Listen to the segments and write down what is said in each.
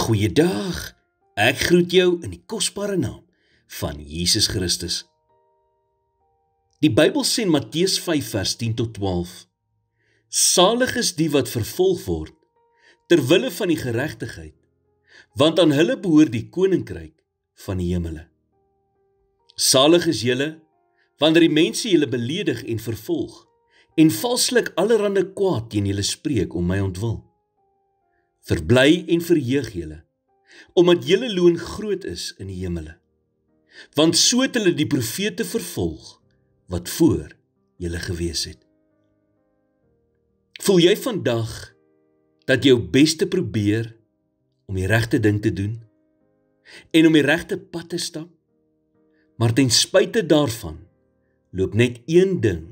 Goeiedag, ek groet jou in die kosbare naam van Jesus Christus. Die Bybel sê in Matteus 5 vers 10 tot 12, Salig is die wat vervolg word, ter wille van die geregtigheid, want aan hulle behoort die koninkryk van die hemele. Salig is julle, wanneer die mense julle beledig en vervolg, en valslik allerhande kwaad teen julle spreek om my ontwil. Verbly en verheug julle, omdat julle loon groot is in die hemele. Want so het hulle die profete vervolg, wat voor julle gewees het. Voel jy vandag, dat jy jou beste probeer, om die regte ding te doen, en om die regte pad te stap, maar ten spyte daarvan, loop net een ding,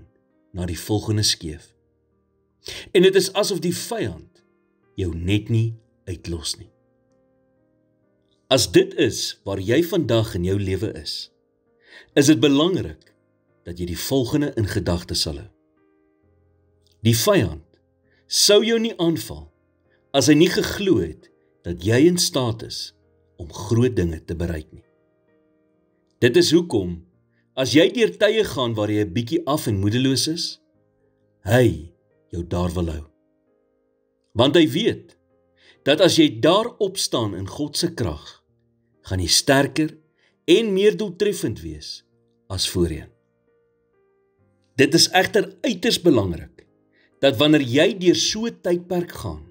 na die volgende skeef. En dit is asof die vyand, jou net nie uitlos nie. As dit is waar jy vandag in jou lewe is dit belangrik dat jy die volgende in gedagte sal hou. Die vyand sou jou nie aanval as hy nie geglo het dat jy in staat is om groot dinge te bereik nie. Dit is hoekom, as jy deur tye gaan waar jy 'n bietjie af en moedeloos is, hy jou daar wil hou. Want hy weet, dat as jy daar opstaan in God se krag, gaan jy sterker en meer doeltreffend wees as voorheen. Dit is egter uiters belangrik, dat wanneer jy deur so 'n tydperk gaan,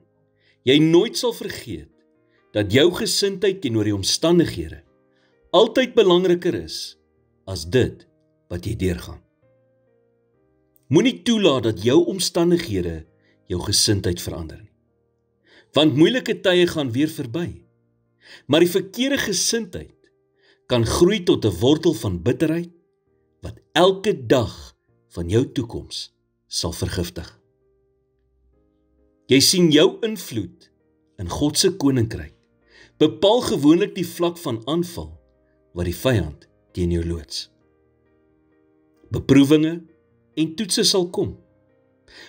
jy nooit sal vergeet, dat jou gesindheid teenoor die omstandighede altyd belangriker is, as dit wat jy deurgaan. Moenie toelaat dat jou omstandighede jou gesindheid verander nie. Want moeilike tye gaan weer verby. Maar die verkeerde gesindheid kan groei tot 'n wortel van bitterheid, wat elke dag van jou toekoms sal vergiftig. Jy sien jou invloed in God se koninkryk, bepaal gewoonlik die vlak van aanval, wat die vyand teen jou loods. Beproewinge en toetse sal kom,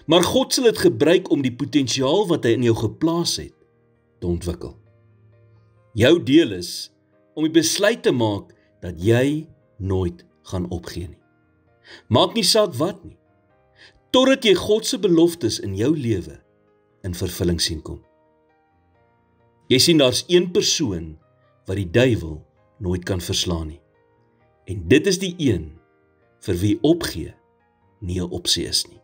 maar God sal dit gebruik om die potensiaal wat hy in jou geplaas het, te ontwikkel. Jou deel is om die besluit te maak dat jy nooit gaan opgee nie. Maak nie saak wat nie, totdat jy God se beloftes in jou lewe in vervulling sien kom. Jy sien daar's een persoon wat die duiwel nooit kan verslaan nie, en dit is die een vir wie opgee nie 'n opsie is nie.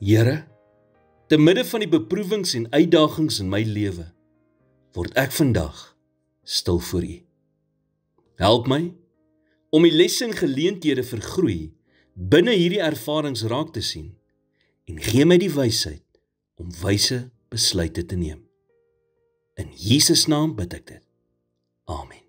Here, te midde van die beproewings en uitdagings in my lewe, word ek vandag stil voor U. Help my om die lesse en geleenthede vir groei binne hierdie ervarings raak te sien en gee my die wysheid om wyse besluite te neem. In Jesus naam bid ek dit. Amen.